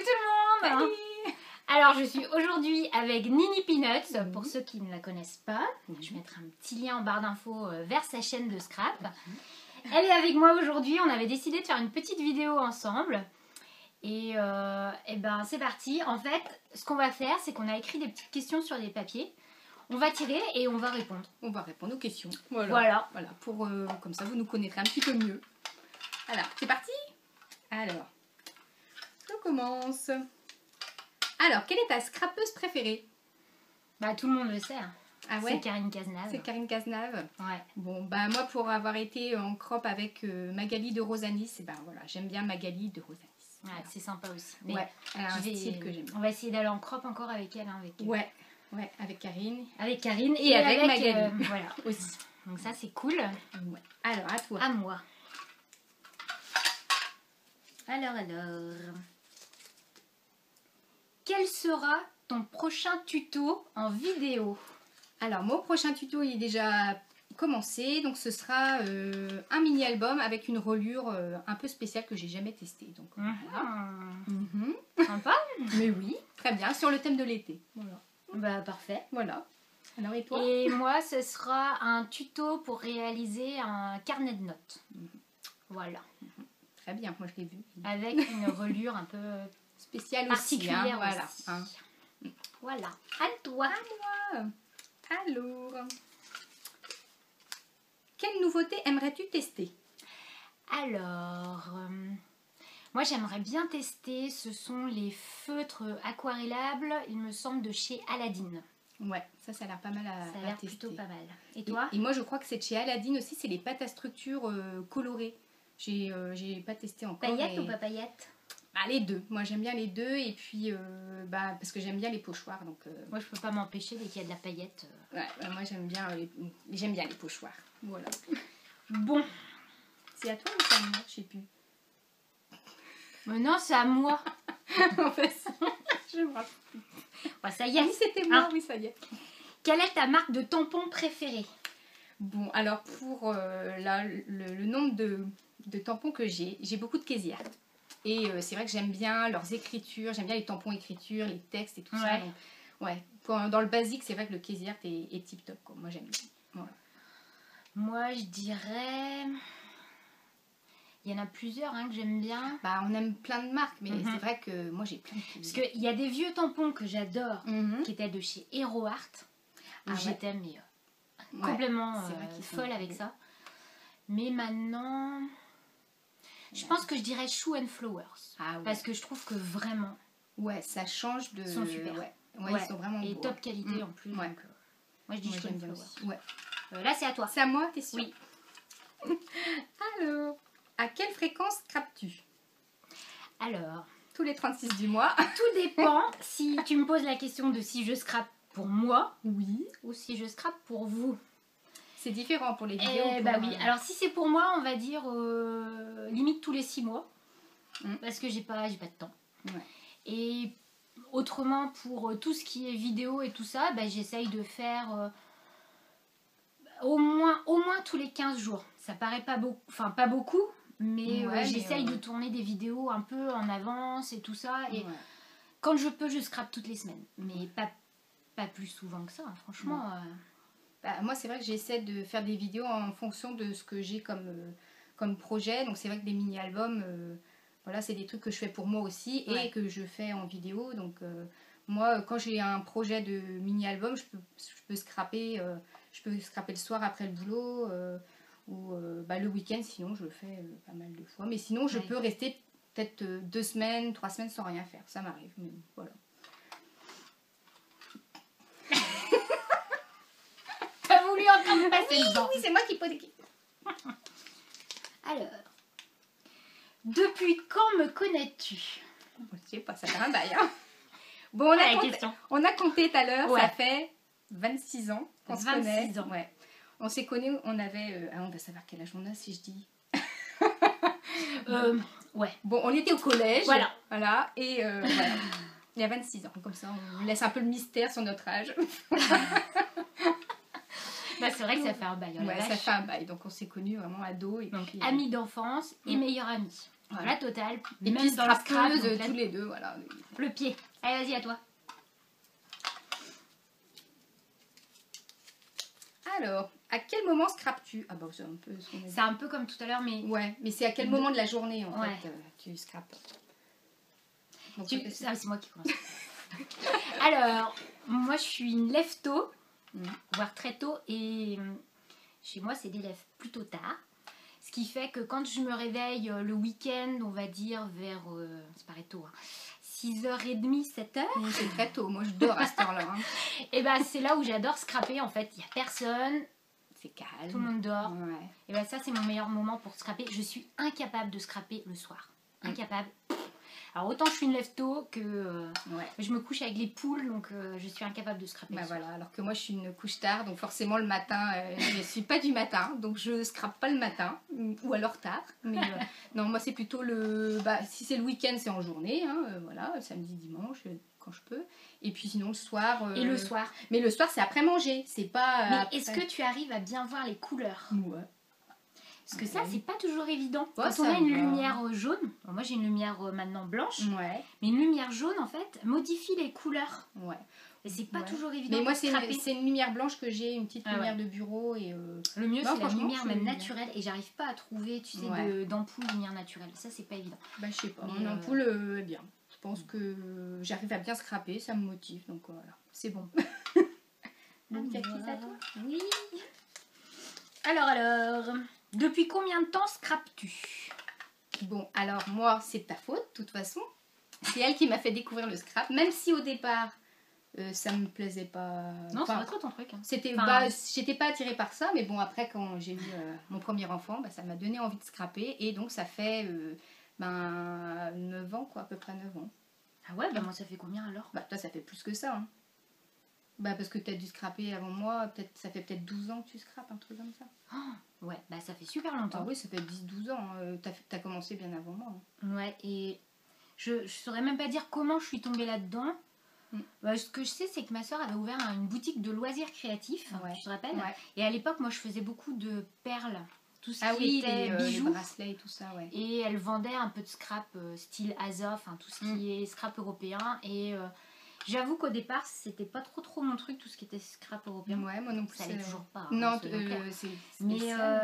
tout le monde. Alors je suis aujourd'hui avec Nini Peanuts, pour ceux qui ne la connaissent pas. Je vais mettre un petit lien en barre d'infos vers sa chaîne de scrap. Elle est avec moi aujourd'hui, on avait décidé de faire une petite vidéo ensemble. Et ben c'est parti. En fait, ce qu'on va faire, c'est qu'on a écrit des petites questions sur des papiers. On va tirer et on va répondre. On va répondre aux questions. Voilà. Pour, comme ça, vous nous connaîtrez un petit peu mieux. Alors, c'est parti. Alors, on commence. Alors, quelle est ta scrapeuse préférée? Bah tout le monde le sait. Hein. Ah ouais? C'est Karine Cazenave. C'est Karine Cazenave. Ouais. Bon, bah moi, pour avoir été en crop avec Magali de Rosanis, ben voilà, j'aime bien Magali de Rosanis. Ouais, Voilà. c'est sympa aussi. Mais Ouais, elle a un style que j'aime bien. On va essayer d'aller en crop encore avec elle. Hein, Ouais, avec Karine. Avec Karine Et avec Magali. Voilà. Aussi. Donc ça, c'est cool. Ouais. Alors, à toi. À moi. Alors. Quel sera ton prochain tuto en vidéo? Alors, mon prochain tuto, il est déjà commencé. Donc, ce sera un mini-album avec une reliure un peu spéciale que j'ai jamais testée. Donc, voilà. Sympa. Mais oui, très bien. Sur le thème de l'été. Voilà. Bah, parfait. Voilà. Alors, et toi? Et moi, ce sera un tuto pour réaliser un carnet de notes. Voilà. Très bien, moi je l'ai vu. Avec une reliure un peu Spéciale particulière aussi, hein, voilà. aussi. Hein. Voilà. À toi. À moi. Alors, quelle nouveauté aimerais-tu tester? Alors, moi j'aimerais bien tester, ce sont les feutres aquarellables, il me semble, de chez Aladdin. Ouais, ça a l'air pas mal à Ça a l'air tester. plutôt pas mal. Et toi? Et moi je crois que c'est de chez Aladdin aussi, c'est les pâtes à structure colorées. J'ai pas testé encore. Paillettes ou pas paillettes? Ah, les deux, moi j'aime bien les deux et puis parce que j'aime bien les pochoirs. Donc, moi je peux pas m'empêcher dès qu'il y a de la paillette. Ouais, moi j'aime bien les pochoirs. Voilà. Bon. C'est à toi ou c'est à moi? Je sais plus. Mais non, c'est à moi. En fait, je me rappelle plus. Ouais, ça y est. Oui, c'était moi, Hein? oui, ça y est. Quelle est ta marque de tampons préférée? Bon, alors pour le nombre de tampons que j'ai beaucoup de Kéziart. Et c'est vrai que j'aime bien leurs écritures, j'aime bien les tampons écritures, les textes et tout ça. Donc, ouais, dans le basique, c'est vrai que le Kéziart est tip top, quoi. Moi j'aime bien. Voilà. Moi je dirais... Il y en a plusieurs hein, que j'aime bien. Bah, on aime plein de marques, mais c'est vrai que moi j'ai plein de Parce qu'il y a des vieux tampons que j'adore, qui étaient de chez Hero Art. J'étais complètement folle avec ça. Mais maintenant, je pense que je dirais Shoe and Flowers. Ah, ouais. Parce que je trouve que vraiment... Ouais, ça change de... Ils sont super. Ouais, ils sont vraiment beaux. Et top qualité en plus. Ouais. Donc, moi je dis Shoe and Flowers. Ouais. Là c'est à toi. C'est à moi, t'es sûre? Oui. Alors, à quelle fréquence scrapes-tu? Alors, tous les 36 du mois. Tout dépend si tu me poses la question de si je scrape pour moi, oui, ou si je scrape pour vous. C'est différent pour les vidéos. Bah oui, alors si c'est pour moi, on va dire limite tous les 6 mois. Parce que j'ai pas de temps. Ouais. Et autrement, pour tout ce qui est vidéo et tout ça, bah, j'essaye de faire au moins tous les 15 jours. Ça paraît pas beaucoup, enfin pas beaucoup, mais j'essaye de tourner des vidéos un peu en avance et tout ça. Et quand je peux, je scrape toutes les semaines. Mais pas plus souvent que ça, hein, franchement. Bah, moi, c'est vrai que j'essaie de faire des vidéos en fonction de ce que j'ai comme projet. Donc c'est vrai que des mini-albums... Voilà, c'est des trucs que je fais pour moi aussi et que je fais en vidéo. Donc, moi, quand j'ai un projet de mini-album, je peux scraper le soir après le boulot ou le week-end. Sinon, je le fais pas mal de fois. Mais sinon, je peux rester peut-être 2 semaines, 3 semaines sans rien faire. Ça m'arrive, mais voilà. T'as voulu encore me passer le banc. Oui, c'est moi qui pose des questions. Alors... Depuis quand me connais-tu? Je sais pas, ça fait un bail. Hein. Bon, on a compté tout à l'heure, ça fait 26 ans qu'on se connaît. 26 ans. Ouais. On s'est connus, on avait... on va savoir quel âge on a si je dis... ouais. Bon, on était au collège. Voilà. Et voilà. Il y a 26 ans. Comme ça, on laisse un peu le mystère sur notre âge. Bah, c'est vrai que ça fait un bail. Ouais, ça fait un bail. Donc, on s'est connus vraiment ados. Et donc, puis, amis d'enfance et meilleurs amis. Voilà, la totale. Et même puis dans le scrap, scrapeuse, donc là, tous les deux, voilà. le pied. Allez, vas-y, à toi. Alors, à quel moment scrapes-tu? Ah bah c'est un peu ce qu'on a dit. C'est un peu comme tout à l'heure, mais Ouais, mais c'est à quel moment de la journée en Ouais. fait tu scrapes? Donc, c'est moi qui commence. Alors, moi je suis une lève tôt, voire très tôt, et chez moi c'est des lèves plutôt tard. Ce qui fait que quand je me réveille le week-end, on va dire vers, c'est paraît tôt, 6h30, 7h, c'est très tôt, moi je dors à cette heure-là. Hein. et ben c'est là où j'adore scraper en fait. Il n'y a personne, C'est calme. tout le monde dort. Ouais. Et ben ça c'est mon meilleur moment pour scraper. Je suis incapable de scraper le soir. Incapable. Alors autant je suis une lève tôt que je me couche avec les poules, donc je suis incapable de scraper. Bah le soir. voilà, alors que moi je suis une couche tard, donc forcément le matin, je ne suis pas du matin, donc je scrape pas le matin, ou alors tard. Mais non, moi c'est plutôt le... Bah, si c'est le week-end, c'est en journée, hein, voilà, samedi, dimanche, quand je peux. Et puis sinon le soir... Et le soir. Mais le soir c'est après manger, c'est pas... Mais après... est-ce que tu arrives à bien voir les couleurs? Ouais. Parce que ça, c'est pas toujours évident. Ouais, Quand on ça a une va. lumière jaune, bon, moi j'ai une lumière maintenant blanche, Ouais, mais une lumière jaune en fait modifie les couleurs. ouais. Et c'est pas Ouais. toujours évident. Mais moi de scraper. c'est une lumière blanche que j'ai, une petite Ah lumière ouais. de bureau et... Le mieux, Non, c'est la franchement, lumière c'est même bien. naturelle, et j'arrive pas à trouver, tu sais, Ouais. d'ampoule lumière naturelle. Ça, c'est pas évident. Bah je sais pas, Mais, mon ampoule est bien. Je pense que j'arrive à bien scraper, ça me motive, donc voilà, c'est bon. Donc tu as fait ça toi? Oui. Alors, depuis combien de temps scrapes-tu? Bon, alors moi, c'est de ta faute, de toute façon. C'est elle qui m'a fait découvrir le scrap, même si au départ, ça me plaisait pas. Non, Enfin, c'est pas trop ton truc. Hein. c'était, Enfin, bah, j'étais pas attirée par ça, mais bon, après, quand j'ai eu mon premier enfant, bah, ça m'a donné envie de scraper, et donc ça fait 9 ans, quoi, à peu près 9 ans. Ah ouais, bah moi ça fait combien alors? Bah, toi, ça fait plus que ça, hein. Bah, parce que tu as dû scraper avant moi, ça fait peut-être 12 ans que tu scrapes, un truc comme ça. Ouais, bah ça fait super Ah longtemps. oui, ça fait 10-12 ans, t'as commencé bien avant moi. Hein. Ouais, et je saurais même pas dire comment je suis tombée là-dedans. Bah, ce que je sais, c'est que ma soeur avait ouvert une boutique de loisirs créatifs, Ouais. tu te rappelles? Ouais. Et à l'époque, moi je faisais beaucoup de perles, tout ce Ah qui oui, était les bijoux. bracelets et tout ça, ouais. Et elle vendait un peu de scrap style Azov, enfin tout ce qui est scrap européen. Et j'avoue qu'au départ, c'était pas trop mon truc, tout ce qui était scrap européen. Ouais, moi non plus. Ça l'est toujours pas. hein, Non, soyons clairs. c'est Mais ça,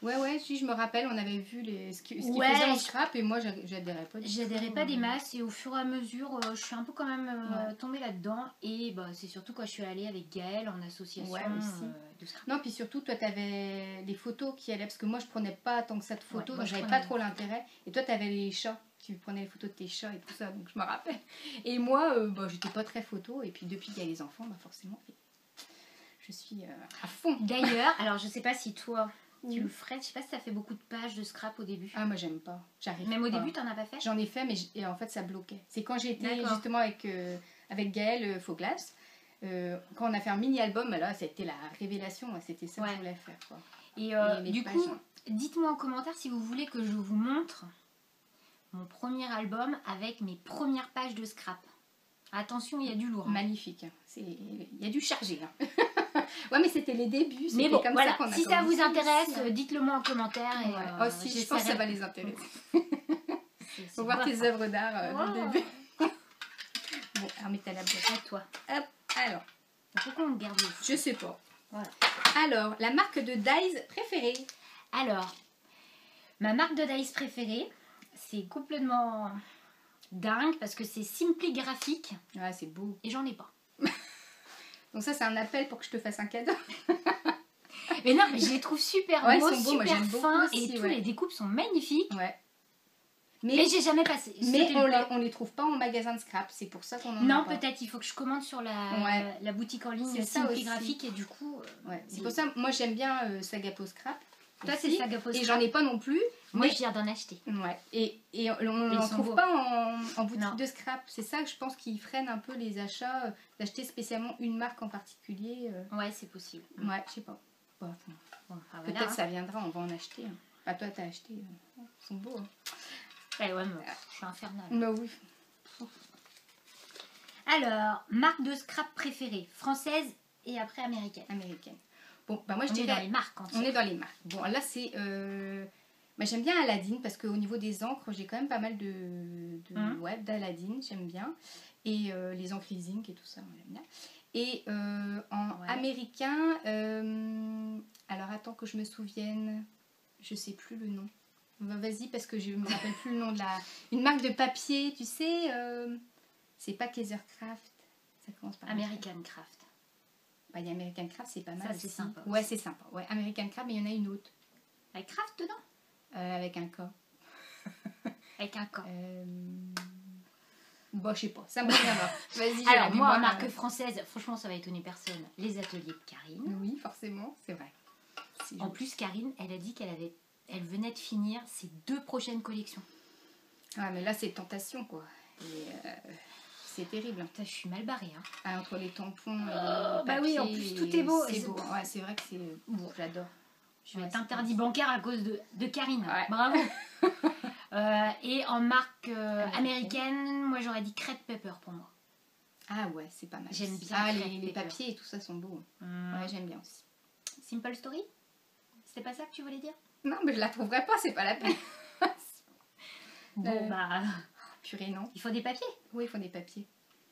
ouais, si je me rappelle, on avait vu ce qu'ils Ouais, faisaient en scrap et moi j'adhérais pas. j'adhérais pas des masses, et au fur et à mesure, je suis un peu quand même tombée là-dedans. Et bah, c'est surtout quand je suis allée avec Gaëlle en association aussi. de scrap. Non, puis surtout, toi, t'avais les photos qui allaient, parce que moi, je prenais pas tant que ça de photos, Ouais, moi, donc je j'avais prenais- pas trop l'intérêt. Et toi, t'avais les chats, tu prenais les photos de tes chats et tout ça, donc je me rappelle. Et moi, bah, j'étais pas très photo, et puis depuis qu'il y a les enfants, bah, forcément, je suis à fond. D'ailleurs, alors je sais pas si toi tu le ferais, je sais pas si ça fait beaucoup de pages de scrap au début. Ah, moi, j'aime pas. J'arrive Même au pas. début, t'en as pas fait? J'en ai fait, mais et en fait, ça bloquait. C'est quand j'ai été D'accord. justement avec Gaëlle Fauglas, quand on a fait un mini-album, là, c'était la révélation, c'était ça que je voulais faire. Quoi. Et les du pages, coup, hein. dites-moi en commentaire si vous voulez que je vous montre mon premier album avec mes premières pages de scrap. Attention, il y a du lourd. hein. Magnifique. Il y a du chargé. Hein. Ouais, mais c'était les débuts. Mais bon, comme voilà. ça qu'on a Si ça vous commencé intéresse, aussi, hein. dites-le moi en commentaire. Et, Ouais. Oh, si, je pense que ça va les intéresser. C'est Faut voir tes œuvres d'art Wow. du début. Bon, remets-toi la boîte. À toi. Hop, alors, Pourquoi on garde le fou? je sais pas. Voilà. Alors, la marque de Dies préférée? Alors, ma marque de dice préférée, c'est complètement dingue parce que c'est Simply Graphic Ah, c'est beau. et j'en ai pas. Donc ça, c'est un appel pour que je te fasse un cadeau. Mais non, mais je les trouve super Ouais, ils beaux, sont beaux, moi, super j'aime beaucoup fins, aussi, et tous ouais. les découpes sont magnifiques. Ouais. Mais j'ai jamais passé. Mais sauté on le pas. on les trouve pas en magasin de scrap, c'est pour ça qu'on en a Non, pas. peut-être il faut que je commande sur Ouais. la boutique en ligne C'est ça Simply aussi. Graphic, et du coup. Ouais, c'est pour ça, moi j'aime bien Sagapo Scrap. Toi, aussi, c'est Sagapo Et Scrap. j'en ai pas non plus. Moi, mais- je viens d'en acheter. Ouais. Et on Ils n'en sont trouve beaux. pas en boutique Non. de scrap. C'est ça que je pense qui freine un peu les achats, d'acheter spécialement une marque en particulier. Ouais, c'est possible. Ouais, je sais pas. Bon, Bon, enfin, peut-être voilà, hein. ça viendra, on va en acheter. Hein. Ah, toi, t'as acheté. Ils sont beaux. Hein. Ouais, mais je suis infernale. Bah oui. Alors, marque de scrap préférée, française et après américaine. Américaine. Bon, bah moi je On est dirais. dans les marques entières. On est dans les marques. Bon, là c'est Bah, j'aime bien Aladdin parce qu'au niveau des encres, j'ai quand même pas mal ouais, d'Aladdin, j'aime bien. Et les encres Ink et tout ça, moi, j'aime bien. Et en américain, alors attends que je me souvienne, je sais plus le nom. Bah, vas-y, parce que je me rappelle plus le nom de la... Une marque de papier, tu sais, c'est pas Kaisercraft, ça commence par... American Craft. Bah, il y a American Craft, c'est pas mal. Ça, c'est sympa. Ouais, c'est sympa. Ouais, American Craft, mais il y en a une autre. Avec Craft dedans? Avec un K. Avec un K. Bon, je sais pas, ça me revient pas. Vas-y. Alors, moi, en marque française, franchement, ça va étonner personne. Les ateliers de Karine. Oui, forcément, c'est vrai. En plus, Karine, elle a dit elle venait de finir ses 2 prochaines collections. Ah, mais là, c'est tentation, quoi. Et, c'est terrible. Putain, je suis mal barrée. Hein. Ah, entre les tampons, bah oui, en plus, tout est beau. C'est beau. Ouais, c'est vrai que c'est beau, j'adore. Je vais être interdit bancaire à cause de Karine. Ouais. Bravo. Et en marque américaine, moi j'aurais dit Crêpe Pepper pour moi. Ah ouais, c'est pas mal. J'aime bien. Ah, les papiers et tout ça sont beaux. Ouais, j'aime bien aussi. Simple Story? C'était pas ça que tu voulais dire? Non, mais je la trouverai pas, c'est pas la peine. Bon, bah. Purée, non. Il faut des papiers? Oui, il faut des papiers.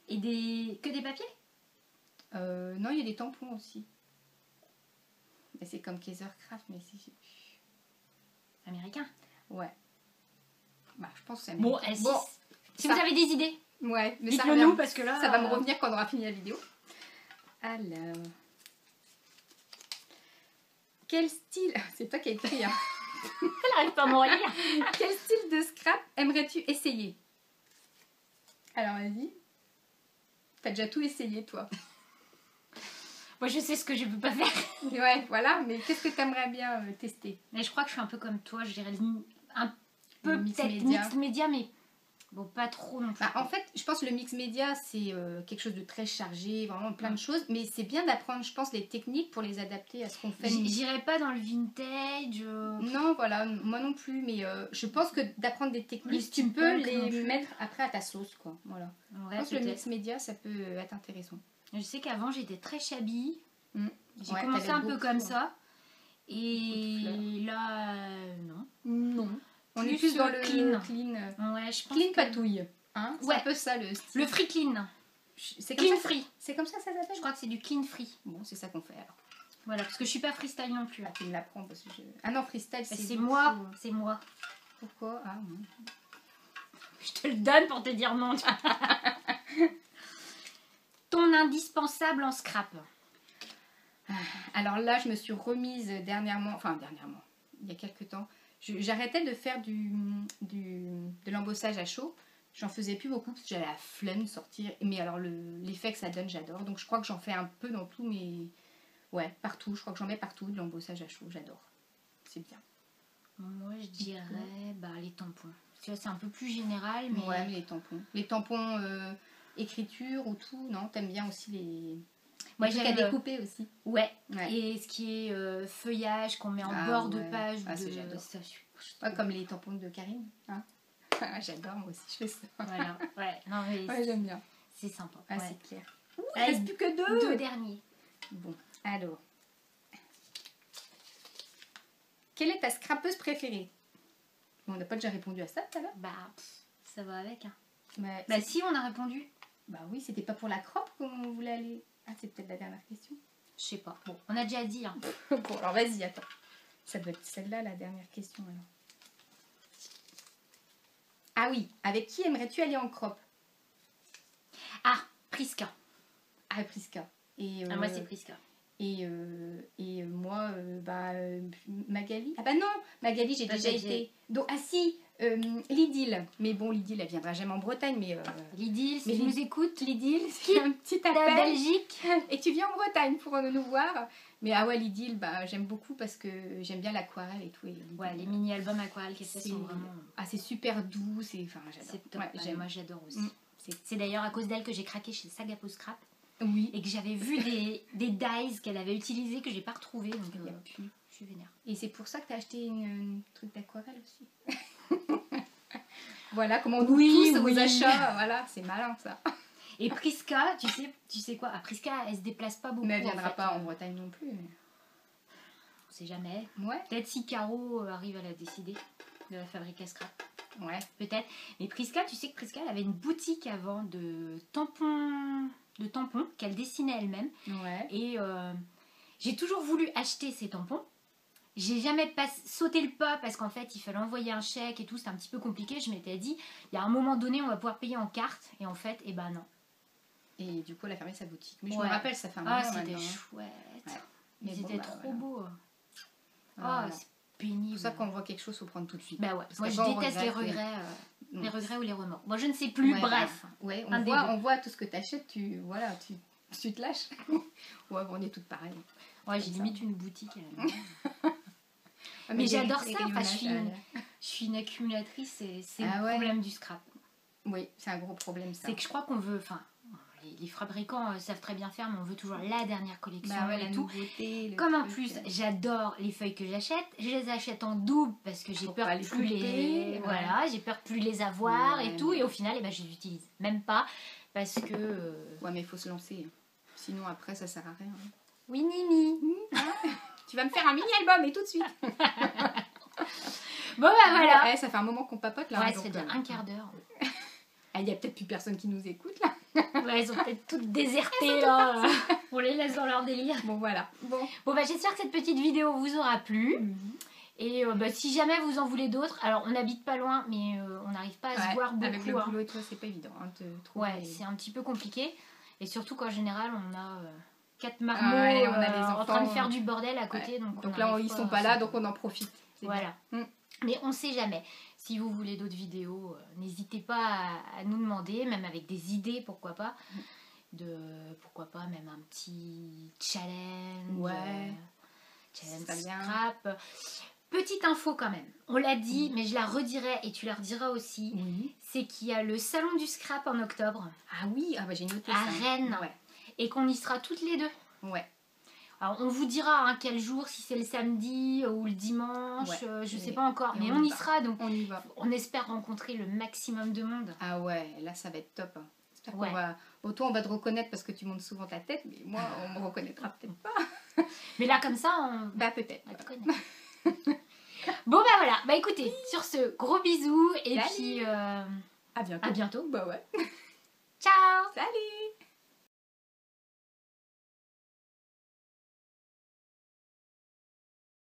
Et que des papiers? Non, il y a des tampons aussi. Mais c'est comme Kaisercraft, mais c'est... Américain? Ouais. Bah, je pense que c'est bon, américain. Bon, si vous avez des idées, ouais, mais dites-le nous parce que là... Ça va me revenir quand on aura fini la vidéo. Alors... Quel style... C'est toi qui as écrit, hein. Elle n'arrive pas à m'en lire. Quel style de scrap aimerais-tu essayer? Alors, vas-y. T'as déjà tout essayé, toi. Moi, je sais ce que je peux pas faire. Ouais, voilà. Mais qu'est-ce que t'aimerais bien tester? Mais je crois que je suis un peu comme toi. Je dirais un peu mix peut-être média. mix média, mais bon, pas trop non plus. Bah, en fait, je pense que le mix média, c'est quelque chose de très chargé, vraiment plein de choses. Mais c'est bien d'apprendre, je pense, les techniques pour les adapter à ce qu'on fait. J'irai pas dans le vintage. Non, voilà, moi non plus. Mais je pense que d'apprendre des techniques, tu peux les mettre après à ta sauce, quoi. Voilà. Ouais, je pense que le mix média, ça peut être intéressant. Je sais qu'avant, j'étais très shabby. J'ai Ouais, commencé un peu comme hein. ça. Et là, non. Non. On est plus dans le clean. Ouais, je pense clean patouille. Hein, c'est ouais. un peu ça le style. Le free clean. C'est clean free. C'est comme ça ça s'appelle? Je crois que c'est du clean free. Bon, c'est ça qu'on fait alors. Voilà, parce que je suis pas freestyle non plus. Ah, tu me l'apprends parce que je... Ah non, freestyle, c'est moi. C'est moi. Pourquoi? Ah non. Je te le donne pour te dire non. Ton indispensable en scrap. Alors là, je me suis remise dernièrement, il y a quelques temps. J'arrêtais de faire de l'embossage à chaud. J'en faisais plus beaucoup parce que j'avais la flemme de sortir. Mais alors l'effet que ça donne, j'adore. Donc je crois que j'en fais un peu dans tout, mais ouais, partout. Je crois que j'en mets partout de l'embossage à chaud. J'adore. C'est bien. Moi, je dirais les tampons. Tu vois, c'est un peu plus général, mais... Ouais, mais les tampons. Les tampons écriture ou tout, non? T'aimes bien aussi les... Moi, j'aime à découper aussi. Ouais. Et ce qui est feuillage qu'on met en bord de page. J'adore. Ouais, comme les tampons de Karine. Hein. J'adore, moi aussi, je fais ça. Voilà. Ouais, non, mais ouais, j'aime bien. C'est sympa. Ah, c'est clair. Il ne reste plus que 2 derniers. Bon, alors. Quelle est ta scrapeuse préférée? Bon, on n'a pas déjà répondu à ça tout à l'heure? Bah, ça va avec. Hein. Bah si, on a répondu. Bah oui, c'était pas pour la crop qu'on voulait aller. Ah, c'est peut-être la dernière question. Je sais pas. Bon, on a déjà dit. Hein. Bon, alors vas-y, attends. Ça doit être celle-là, la dernière question alors. Ah oui, avec qui aimerais-tu aller en crop? Ah, Prisca. Ah, Prisca. Et, moi, c'est Prisca. Et moi, Magali. Ah bah non, Magali, j'ai déjà été. Donc, ah si, Lydil. Mais bon, Lydil, elle viendra jamais en Bretagne. Mais Lydil, si tu nous écoutes, Lydil, c'est un petit appel. La Belgique. Et tu viens en Bretagne pour nous voir. Mais ah ouais, Lydil, j'aime beaucoup parce que j'aime bien l'aquarelle et tout. Et ouais, les mini-albums aquarelles qu'elle fait sont vraiment... Ah, c'est super doux. Enfin, j'adore. Ouais, moi, j'adore aussi. C'est d'ailleurs à cause d'elle que j'ai craqué chez Sagapo Scrap. Oui. Et que j'avais vu des dyes qu'elle avait utilisés que j'ai pas retrouvés. Donc, je suis vénère. Et c'est pour ça que tu as acheté une truc d'aquarelle aussi. Voilà comment on nous pousse aux achats. Voilà, c'est malin ça. Et Prisca, tu sais quoi? Prisca, elle se déplace pas beaucoup. Mais elle viendra pas en Bretagne non plus. On sait jamais. Ouais. Peut-être si Caro arrive à la décider de la fabriquer scrap. Ouais. Peut-être. Mais Prisca, tu sais que Prisca, elle avait une boutique avant de tampons qu'elle dessinait elle-même. Ouais. Et j'ai toujours voulu acheter ces tampons. J'ai jamais sauté le pas parce qu'en fait, il fallait envoyer un chèque et tout. C'était un petit peu compliqué. Je m'étais dit, il y a un moment donné, on va pouvoir payer en carte. Et en fait, eh ben non. Et du coup, elle a fermé sa boutique. Mais je Ouais. me rappelle, ça fait un moment Ah, c'était maintenant. chouette. Ouais. Ils Mais bon, étaient bah, trop voilà. beaux. Voilà. C'est pénible. C'est pour ça qu'on voit quelque chose, il faut prendre tout de suite. Bah ouais. Parce Moi, je qu'après, on déteste les regrette, regrets. Non. Les regrets ou les remords. Moi, je ne sais plus. Ouais, Bref. bah, ouais, Un des deux. on voit tout ce que tu achètes, tu te lâches. Ouais, on est toutes pareilles. Ouais, j'ai Comme limite ça. une boutique à la maison. Ah, Mais les- j'adore les ça. Enfin, rayonnages, je suis une accumulatrice. C'est Ah le ouais. problème du scrap. Oui, c'est un gros problème ça. C'est que je crois qu'on veut. Enfin, les fabricants savent très bien faire, mais on veut toujours la dernière collection Bah ouais, la et tout. nouveauté. le Comme en truc, plus, j'adore les feuilles que j'achète. Je les achète en double parce que j'ai Pour peur pas de les plus les. couper, ouais. Voilà, j'ai peur de plus les avoir Ouais, et tout. mais- Et au final, eh ben, je les utilise même pas parce que. Ouais, mais il faut se lancer. Sinon, après, ça sert à rien. Oui, Nini. Tu vas me faire un mini-album et tout de suite. Bon, bah voilà. Ça fait un moment qu'on papote là. Ouais, donc, ça fait déjà un quart d'heure. Il n'y a peut-être plus personne qui nous écoute là. Ouais, elles ont peut-être toutes déserté là. On les laisse dans leur délire. Bon, voilà. Bon. Bon, bah j'espère que cette petite vidéo vous aura plu. Et bah, si jamais vous en voulez d'autres, alors on n'habite pas loin, mais on n'arrive pas à se voir beaucoup. Avec le hein. boulot et tout, c'est pas évident. Hein, de trouver... Ouais, c'est un petit peu compliqué. Et surtout qu'en général, on a 4 marmots ouais, on a des en train de enfants. faire du bordel à côté. Ouais. Donc Donc on là, n'arrive ils pas sont à pas se- là, donc on en profite. C'est Voilà. bien. Mais on sait jamais. Si vous voulez d'autres vidéos, n'hésitez pas à nous demander, même avec des idées, pourquoi pas. Pourquoi pas même un petit challenge. Ouais. Challenge Ça vient. scrap. Petite info quand même. On l'a dit, mais je la redirai et tu la rediras aussi. Oui. C'est qu'il y a le salon du scrap en octobre Ah oui, ah bah j'ai noté à ça. Rennes Ouais. et qu'on y sera toutes les deux. Ouais. Alors on vous dira hein, quel jour, si c'est le samedi ou le dimanche, Ouais. je sais Et- pas encore, et mais on on y y va. sera donc On y va. on espère rencontrer le maximum de monde. Ah ouais, là ça va être top. Hein. J'espère Ouais. qu'on va... Bon, toi on va te reconnaître parce que tu montes souvent ta tête, mais moi on me reconnaîtra peut-être pas. Mais là comme ça, on Bah peut-être. va te connaître. Bon bah voilà, bah écoutez, sur ce, gros bisous et Salut. puis À bientôt. à bientôt. Bah ouais. Ciao. Salut.